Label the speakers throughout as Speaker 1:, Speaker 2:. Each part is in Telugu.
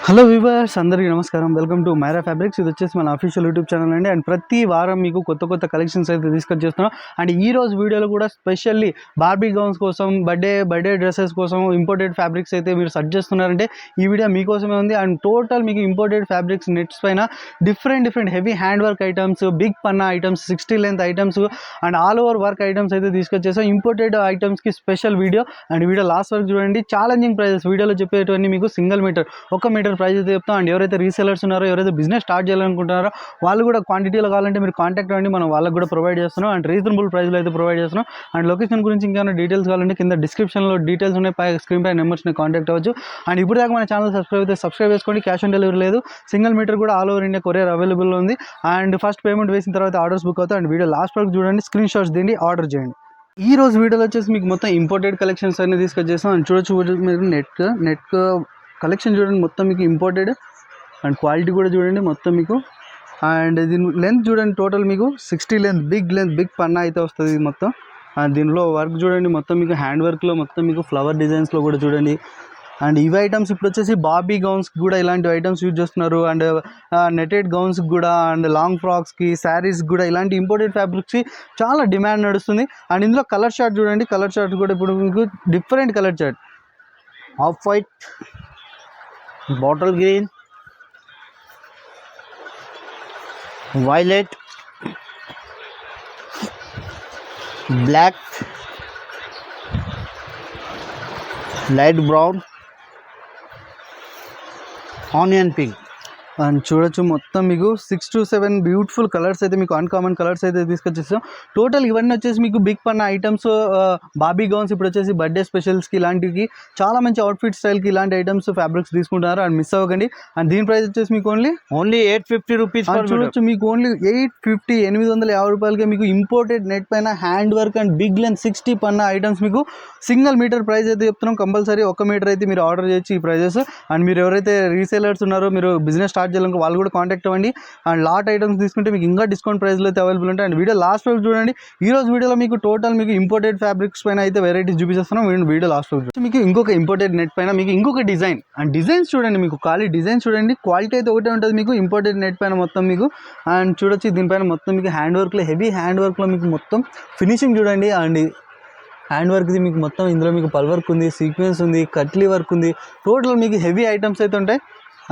Speaker 1: హలో వ్యూవర్స్ అందరికీ నమస్కారం. Welcome to Myra fabrics. ఇది వచ్చేసి మన అఫీషియల్ యూట్యూబ్ ఛానల్ అండి. అండ్ ప్రతి వారం మీకు కొత్త కలెక్షన్స్ అయితే తీసుకొచ్చి చేస్తున్నాం. అండ్ ఈ రోజు వీడియోలో కూడా స్పెషల్లీ బార్బీ గౌన్స్ కోసం, బర్త్డే డ్రెస్సెస్ కోసం ఇంపోర్టెడ్ ఫ్యాబ్రిక్స్ అయితే మీరు సర్చ్ చేస్తున్నారంటే ఈ వీడియో మీకోసమే ఉంది. అండ్ టోటల్ మీకు ఇంపోర్టెడ్ ఫ్యాబ్రిక్స్ నెట్స్ పైన different heavy hand work items, big పన్నా items, 60 length items and all over work items అయితే తీసుకొచ్చేసాం. ఇంపోర్టెడ్ ఐటమ్స్కి special video. And video last వరకు చూడండి. ఛాలెంజింగ్ ప్రైజెస్ వీడియోలో చెప్పేటువంటి మీకు సింగిల్ మీటర్ 1 మీటర్ ప్రైస్ అయితే చెప్తాం. అండ్ ఎవరైతే రీసెలర్స్ ఉన్నారో, ఎవరైతే బిజినెస్ స్టార్ట్ చేయాలనుకుంటున్నారో వాళ్ళు కూడా క్వాంటిటీలో కావాలంటే మీరు కాంటాక్ట్ అవ్వండి. మనం వాళ్ళకి కూడా ప్రొవైడ్ చేస్తున్నాం. అండ్ రీజనబుల్ ప్రైస్లో అయితే ప్రొవైడ్ చేస్తున్నాం. అండ్ లొకేషన్ గురించి ఇంకేమైనా డీటెయిల్స్ కావాలంటే కింద డిస్క్రిప్షన్లో డీటెయిల్స్ ఉన్నాయి, స్క్రీన్ పై నెంబర్స్ని కాంటాక్ట్ అవ్వచ్చు. అండ్ ఇప్పుడు దాకా మన ఛానల్ సబ్స్క్రైబ్ చేసుకోండి. క్యాష్ ఆన్ డెలివరీ లేదు. సింగిల్ మీటర్ కూడా all over India courier available ఉంది. అండ్ ఫస్ట్ పేమెంట్ వేసిన తర్వాత ఆర్డర్స్ బుక్ అవుతాయి. అండ్ వీడియో లాస్ట్ వరకు చూడండి, స్క్రీన్ షాట్స్ తీయండి, ఆర్డర్ చేయండి. ఈ రోజు వీడియోలో వచ్చేసి మీకు మొత్తం ఇంపోర్టెడ్ కలెక్షన్స్ అన్ని తీసుకొచ్చేస్తాం. అండ్ చూడొచ్చు మీరు నెట్ కలెక్షన్ చూడండి, మొత్తం మీకు ఇంపోర్టెడ్. అండ్ క్వాలిటీ కూడా చూడండి మొత్తం మీకు. అండ్ దీని లెంత్ చూడండి, టోటల్ మీకు 60 లెంత్, బిగ్ పన్నా అయితే వస్తుంది మొత్తం. అండ్ దీనిలో వర్క్ చూడండి మొత్తం మీకు హ్యాండ్ వర్క్లో మొత్తం మీకు ఫ్లవర్ డిజైన్స్లో కూడా చూడండి. అండ్ ఇవి ఐటమ్స్ ఇప్పుడు వచ్చేసి బాబీ గౌన్స్కి కూడా ఇలాంటి ఐటమ్స్ యూజ్ చేస్తున్నారు. అండ్ నెటెడ్ గౌన్స్కి కూడా, అండ్ లాంగ్ ఫ్రాక్స్కి, శారీస్కి కూడా ఇలాంటి ఇంపోర్టెడ్ ఫ్యాబ్రిక్స్కి చాలా డిమాండ్ నడుస్తుంది. అండ్ ఇందులో కలర్ చార్ట్ చూడండి, కలర్ చార్ట్ కూడా ఇప్పుడు మీకు different colour chart.
Speaker 2: Off white, bottle green, violet, black, light brown, onion pink.
Speaker 1: And చూడొచ్చు మొత్తం మీకు 6 to 7 బ్యూటిఫుల్ కలర్స్ అయితే మీకు అన్కామన్ కలర్స్ అయితే తీసుకొచ్చేస్తాం. టోటల్ ఇవన్నీ వచ్చేసి మీకు బిగ్ పన్నా ఐటమ్స్, బాబీ గౌన్స్ ఇప్పుడు వచ్చేసి బర్త్డే స్పెషల్స్కి ఇలాంటివి చాలా మంచి అవుట్ఫిట్ స్టైల్కి ఇలాంటి ఐటమ్స్ ఫ్యాబ్రిక్స్ తీసుకుంటున్నారు. అండ్ మిస్ అవ్వకండి. అండ్ దీని ప్రైస్ వచ్చేసి మీకు ఓన్లీ
Speaker 2: 850 రూపీస్.
Speaker 1: చూడొచ్చు మీకు ఓన్లీ 850 రూపాయలకి మీకు ఇంపోర్టెడ్ నెట్ పైన hand work and big length 60 పన్నా ఐటమ్స్ మీకు సింగిల్ మీటర్ ప్రైస్ అయితే చెప్తున్నాం. కంపల్సరీ 1 మీటర్ అయితే మీరు ఆర్డర్ చేయొచ్చు ఈ ప్రైజెస్. అండ్ మీరు ఎవరైతే రీసేలర్స్ ఉన్నారో, మీరు బిజినెస్ స్టార్ట్ చేయాలనుకో వాళ్ళు కూడా కాంటాక్ట్ అవ్వండి. అండ్ లాట్ ఐటమ్స్ తీసుకుంటే మీకు ఇంకా డిస్కౌంట్ ప్రైస్లో అయితే అవైలబుల్ ఉంటాయి. అండ్ వీడియో లాస్ట్ వరకు చూడండి. ఈ రోజు వీడియోలో మీకు టోటల్ మీకు ఇంపోర్టెడ్ ఫ్యాబ్రిక్స్ పైన అయితే వెరైటీస్ చూపిస్తున్నాం. వీడియో లాస్ట్ వరకు మీకు ఇంకొక ఇంపోర్టెడ్ నెట్ పైన మీకు ఇంకొక డిజైన్. అండ్ డిజైన్స్ చూడండి, మీకు ఖాళీ డిజైన్ చూడండి, క్వాలిటీ అయితే ఒకటే ఉంటుంది మీకు ఇంపోర్టెడ్ నెట్ పైన మొత్తం మీకు. అండ్ చూడొచ్చు దీనిపైన మొత్తం మీకు హ్యాండ్ వర్క్లో, హెవీ హ్యాండ్ వర్క్లో మీకు మొత్తం ఫినిషింగ్ చూడండి. అండ్ హ్యాండ్ వర్క్ది మీకు మొత్తం ఇందులో మీకు పల్ వర్క్ ఉంది, సీక్వెన్స్ ఉంది, కట్లీ వర్క్ ఉంది. టోటల్ మీకు హెవీ ఐటమ్స్ అయితే ఉంటాయి.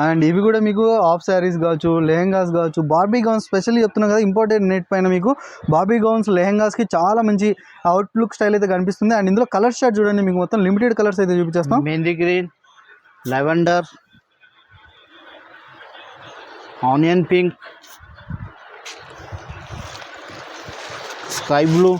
Speaker 1: అండ్ ఇవి కూడా మీకు హాఫ్ శారీస్ కావచ్చు, లెహెంగాస్ కావచ్చు, బార్బీ గౌన్స్ స్పెషల్లీ చెప్తున్నాం కదా, ఇంపోర్టెడ్ నెట్ పైన మీకు బార్బీ గౌన్స్, లెహెంగాస్కి చాలా మంచి అవుట్లుక్ స్టైల్ అయితే కనిపిస్తుంది. అండ్ ఇందులో కలర్ షార్ట్ చూడండి, మీకు మొత్తం లిమిటెడ్ కలర్స్ అయితే చూపించేస్తాం.
Speaker 2: Mehndi green, lavender, onion pink, sky blue,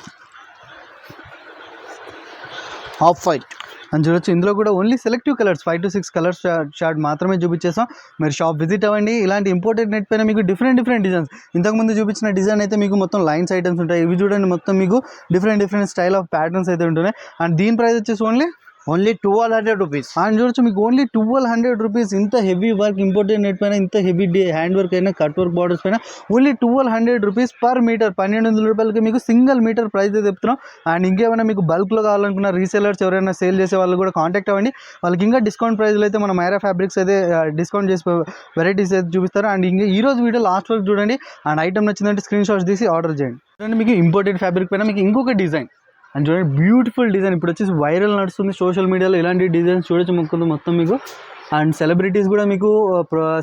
Speaker 2: off white.
Speaker 1: అని చూడొచ్చు ఇందులో కూడా only selective colours 5 to 6 colours short మాత్రమే చూపించేస్తాం. మీరు షాప్ విజిట్ అవ్వండి. ఇలాంటి ఇంపోర్టెడ్ నెట్ పైన మీకు డిఫరెంట్ డిజైన్స్, ఇంతకుముందు చూపించిన డిజైన్ అయితే మీకు మొత్తం లైన్స్ ఐటమ్స్ ఉంటాయి. ఇవి చూడండి మొత్తం మీకు డిఫరెంట్ స్టైల్ ఆఫ్ ప్యాటర్న్స్ అయితే ఉంటున్నాయి. అండ్ దీని ప్రైస్ వచ్చేసి ఓన్లీ
Speaker 2: 1200 రూపీస్.
Speaker 1: అండ్ చూడొచ్చు మీకు ఓన్లీ 1200 రూపీస్. ఇంత హెవీ వర్క్ ఇంపోర్టెడ్ నెట్ పైన, ఇంత హెవీ హ్యాండ్ వర్క్ అయినా, కట్ వర్క్ బార్డర్స్ పైన ఓన్లీ 1200 రూపీస్ పర్ మీటర్. 1200 రూపాయలకి మీకు సింగిల్ మీటర్ ప్రైస్ అయితే చెప్తున్నాం. అండ్ ఇంకేమైనా మీకు బల్క్లో కావాలనుకున్న రీసేలర్స్ ఎవరైనా సేల్ చేసే వాళ్ళు కూడా కాంటాక్ట్ అవ్వండి. వాళ్ళకి ఇంకా డిస్కౌంట్ ప్రైస్లో అయితే మన మైరా ఫ్యాబ్రిక్స్ అయితే డిస్కౌంట్ చేసి వెరైటీస్ అయితే చూపిస్తారు. అండ్ ఇంకా ఈ రోజు వీడియో లాస్ట్ వరకు చూడండి. అండ్ ఐటమ్ నచ్చిందంటే స్క్రీన్ షాట్స్ తీసి ఆర్డర్ చేయండి. చూడండి మీకు ఇంపోర్టెడ్ ఫ్యాబ్రిక్ పైన మీకు ఇంకొక డిజైన్. అండ్ చూడండి బ్యూటిఫుల్ డిజైన్, ఇప్పుడు వచ్చేసి వైరల్ నడుస్తుంది సోషల్ మీడియాలో. ఇలాంటి డిజైన్స్ చూడొచ్చు మొత్తం మీకు. అండ్ సెలబ్రిటీస్ కూడా మీకు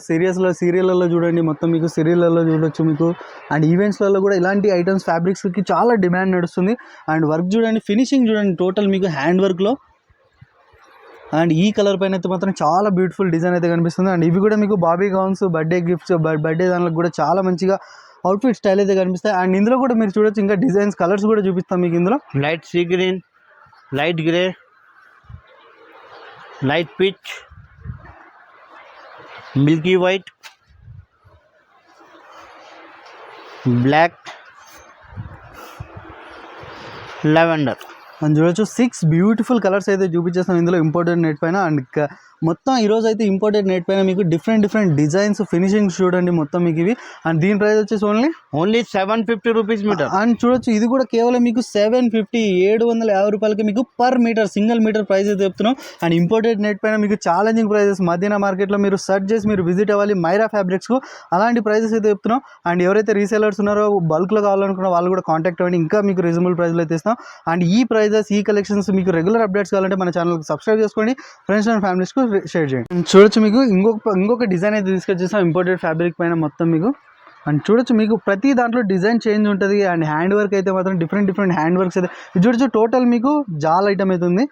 Speaker 1: సీరియల్లో చూడండి, మొత్తం మీకు సీరియల్లో చూడొచ్చు మీకు. అండ్ ఈవెంట్స్లలో కూడా ఇలాంటి ఐటమ్స్ ఫ్యాబ్రిక్స్కి చాలా డిమాండ్ నడుస్తుంది. అండ్ వర్క్ చూడండి, ఫినిషింగ్ చూడండి, టోటల్ మీకు హ్యాండ్ వర్క్లో. అండ్ ఈ కలర్ పైన అయితే మాత్రం చాలా బ్యూటిఫుల్ డిజైన్ అయితే కనిపిస్తుంది. అండ్ ఇవి కూడా మీకు Bobby gowns, birthday gifts, birthday దానికి కూడా చాలా మంచిగా అవుట్ఫిట్ స్టైల్ అయితే కనిపిస్తాయి. అండ్ ఇందులో కూడా మీరు చూడొచ్చు ఇంకా డిజైన్స్, కలర్స్ కూడా చూపిస్తాం మీకు ఇందులో.
Speaker 2: Light sea green, light grey, light peach, milky white, black, lavender.
Speaker 1: అని చూడొచ్చు 6 బ్యూటిఫుల్ కలర్స్ అయితే చూపించేస్తాం ఇందులో ఇంపోర్టెడ్ నెట్ పైన. అండ్ మొత్తం ఈరోజు అయితే ఇంపోర్టెడ్ నెట్ పైన మీకు డిఫరెంట్ డిజైన్స్ ఫినిషింగ్స్ చూడండి మొత్తం మీకు ఇవి. అండ్ దీని ప్రైస్ వచ్చేసి
Speaker 2: ఓన్లీ 750 రూపీస్ మీటర్.
Speaker 1: అండ్ చూడొచ్చు ఇది కూడా కేవలం మీకు 750 రూపాయలకి మీకు per metre single metre price అయితే చెప్తున్నాం. అండ్ ఇంపోర్టెడ్ నెట్ పైన మీకు ఛాలెంజింగ్ ప్రైజెస్ మదీనా మార్కెట్లో మీరు సెర్చ్ చేసి మీరు విజిట్ అవ్వాలి మైరా ఫ్యాబ్రిక్స్కు. అలాంటి ప్రైజెస్ అయితే చెప్తున్నాం. అండ్ ఎవరైతే రీసేలర్స్ ఉన్నారో బల్క్లో కావాలనుకున్న వాళ్ళు కూడా కాంటాక్ట్ అవ్వండి, ఇంకా మీకు రీజనబుల్ ప్రైస్లో అయితే ఇస్తాం. అండ్ ఈ ప్రైజెస్ ఈ కలెక్షన్స్ మీకు రెగ్యులర్ అప్డేట్స్ కావాలంటే మన ఛానల్కి సబ్స్క్రైబ్ చేసుకోండి, ఫ్రెండ్స్ అండ్ ఫ్యామిలీస్కు షేర్ చేయండి. చూడొచ్చు మీకు ఇంకొక డిజైన్ అయితే తీసుకొచ్చేసాం ఇంపోర్టెడ్ ఫ్యాబ్రిక్ పైన మొత్తం మీకు. అండ్ చూడొచ్చు మీకు ప్రతి దాంట్లో డిజైన్ చేంజ్ ఉంటుంది. అండ్ హ్యాండ్ వర్క్ అయితే మాత్రం డిఫరెంట్ హ్యాండ్ వర్క్స్ అయితే ఇది చూడొచ్చు. టోటల్ మీకు జాల్ ఐటమ్ అయితే ఉంది.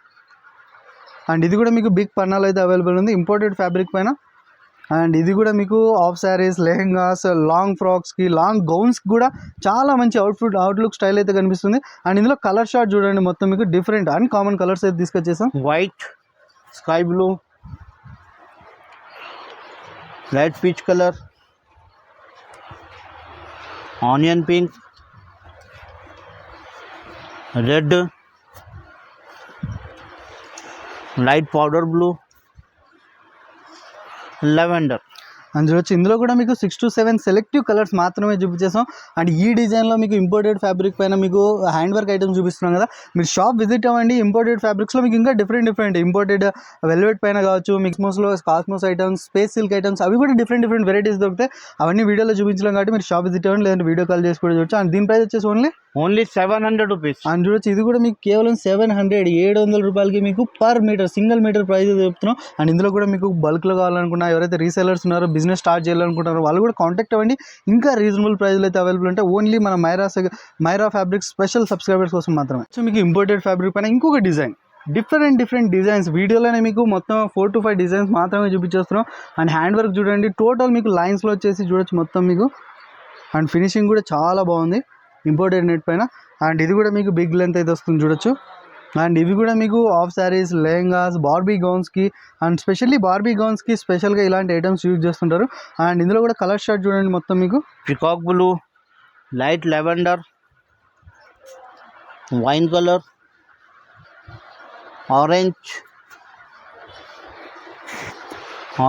Speaker 1: అండ్ ఇది కూడా మీకు బిగ్ పన్నాలు అయితే అవైలబుల్ ఉంది ఇంపోర్టెడ్ ఫ్యాబ్రిక్ పైన. అండ్ ఇది కూడా మీకు ఆఫ్ శారీస్, లెహెంగాస్, లాంగ్ ఫ్రాక్స్కి, లాంగ్ గౌన్స్కి కూడా చాలా మంచి అవుట్లుక్ స్టైల్ అయితే కనిపిస్తుంది. అండ్ ఇందులో కలర్ షార్ట్ చూడండి మొత్తం మీకు డిఫరెంట్ అండ్ కామన్ కలర్స్ అయితే తీసుకొచ్చేసాం.
Speaker 2: White, sky blue, light peach colour, onion pink, red, light powder blue, lavender.
Speaker 1: And చూడొచ్చు ఇందులో కూడా మీకు 6 to 7 సెలెక్టివ్ కలర్స్ మాత్రమే చూపించేసాం. అండ్ ఈ డిజైన్లో మీకు ఇంపోర్టెడ్ ఫ్యాబ్రిక్ పైన మీకు హ్యాండ్ వర్క్ ఐటమ్స్ చూపిస్తున్నాం కదా, మీరు షాప్ విజిట్ అవ్వండి. ఇంపోర్టెడ్ ఫ్యాబ్రిక్స్లో మీకు ఇంకా డిఫరెంట్ ఇంపోర్టెడ్ వెల్వెట్ పైన కావచ్చు, మిక్స్మోస్లో cosmos items, space silk items, అవి కూడా డిఫరెంట్ వెరైటీస్ దొరుకుతాయి. అవన్నీ వీడియోలో చూపించలేం కాబట్టి మీరు షాప్ విజిట్ అవ్వండి, లేదంటే వీడియో కాల్ చేసి కూడా చూడొచ్చు. అండ్ దీని ప్రైస్ వచ్చేసి
Speaker 2: ఓన్లీ 700 రూపీస్.
Speaker 1: అండ్ చూడొచ్చు ఇది కూడా మీకు కేవలం 700 రూపాయలకి మీకు per metre single metre price చెప్తున్నాం. అండ్ ఇందులో కూడా మీకు బల్క్లో కావాలనుకున్నా, ఎవరైతే రీసేలర్స్ ఉన్నారో బిజినెస్ స్టార్ట్ చేయాలనుకుంటారో వాళ్ళు కూడా కాంటాక్ట్ అవ్వండి. ఇంకా రీజనబుల్ ప్రైస్లో అయితే అవైలబుల్ ఉంటాయి. ఓన్లీ మన మైరా ఫ్యాబ్రిక్ స్పెషల్ సబ్స్క్రైబర్స్ కోసం మాత్రమే. సో మీకు ఇంపోర్టెడ్ ఫ్యాబ్రిక్ పైన ఇంకొక డిజైన్ డిఫరెంట్ డిజైన్స్ వీడియోలోనే మీకు మొత్తం 4 to 5 డిజైన్స్ మాత్రమే చూపించేస్తున్నాం. అండ్ హ్యాండ్ వర్క్ చూడండి టోటల్ మీకు లైన్స్లో వచ్చేసి చూడొచ్చు మొత్తం మీకు. అండ్ ఫినిషింగ్ కూడా చాలా బాగుంది ఇంపోర్టెడ్ నెట్ పైన. అండ్ ఇది కూడా మీకు బిగ్ లెంత్ అయితే వస్తుంది చూడొచ్చు. అండ్ ఇవి కూడా మీకు ఆఫ్ శారీస్, లెహెంగాస్, బార్బీ గౌన్స్కి, అండ్ స్పెషల్లీ బార్బీ గౌన్స్కి స్పెషల్గా ఇలాంటి ఐటమ్స్ యూజ్ చేస్తుంటారు. అండ్ ఇందులో కూడా కలర్ షార్ట్ చూడండి మొత్తం మీకు.
Speaker 2: Peacock blue, light lavender, wine colour, orange,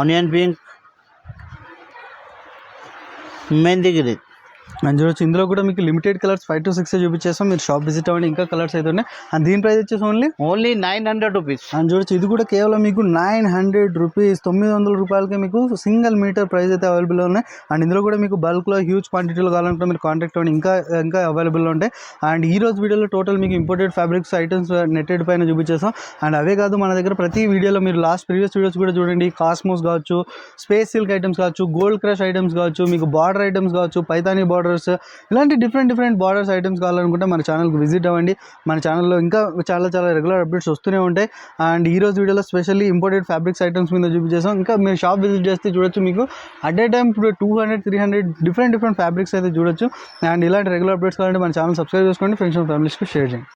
Speaker 2: onion pink, mehndi green.
Speaker 1: And చూడొచ్చు ఇందులో కూడా మీకు లిమిటెడ్ కలర్స్ 5 to 6 చూపించేస్తాం, మీరు షాప్ విజిట్ అవ్వండి, ఇంకా కలర్స్ అయితే ఉన్నాయి. అండ్ దీని ప్రైస్ వచ్చేసి
Speaker 2: ఓన్లీ 900 రూపీస్.
Speaker 1: అండ్ చూడొచ్చు ఇది కూడా కేవలం మీకు 900 రూపీస్ 900 రూపాయలకి మీకు సింగిల్ మీటర్ ప్రైస్ అయితే అవైలబుల్లో ఉన్నాయి. అండ్ ఇందులో కూడా మీకు బల్క్లో హ్యూజ్ క్వాంటిటీలో కావాలంటే మీరు కాంటాక్ట్ అవ్వండి, ఇంకా అవైలబుల్లో ఉంటాయి. అండ్ ఈ రోజు వీడియోలో టోటల్ మీకు ఇంపోర్టెడ్ ఫ్యాబ్రిక్స్ ఐటమ్స్ నెట్టెడ్ పైన చూపించేస్తాం. అండ్ అవే కాదు మన దగ్గర ప్రతి వీడియోలో మీరు ప్రీవియస్ వీడియోస్ కూడా చూడండి, కాస్మోస్ కావచ్చు, స్పేస్ సిల్క్ ఐటమ్స్ కావచ్చు, గోల్డ్ క్రష్ ఐటమ్స్ కావచ్చు, మీకు బార్డర్ ఐటమ్స్ కావచ్చు, పైతానీ బార్డర్స్, ఇలాంటి డిఫరెంట్ బార్డర్స్ ఐటమ్స్ కావాలనుకుంటే మన ఛానల్కి విజిట్ అవ్వండి. మన ఛానల్లో ఇంకా చాలా రెగ్యులర్ అప్డేట్స్ వస్తూనే ఉంటాయి. అండ్ ఈ రోజు వీడియోలో స్పెషల్లీ ఇంపోర్టెడ్ ఫ్యాబ్రిక్స్ ఐటమ్స్ మీద చూపించేసాం. ఇంకా మీరు షాప్ విజిట్ చేస్తే చూడొచ్చు మీకు at a time 200-300 different fabrics అయితే చూడొచ్చు. అండ్ ఇలాంటి రెగ్యులర్ అప్డేట్స్ కావాలంటే మన ఛానల్ సబ్స్క్రైబ్ చేసుకోండి, ఫ్రెండ్స్ అండ్ ఫ్యామిలీస్కి షేర్ చేయండి.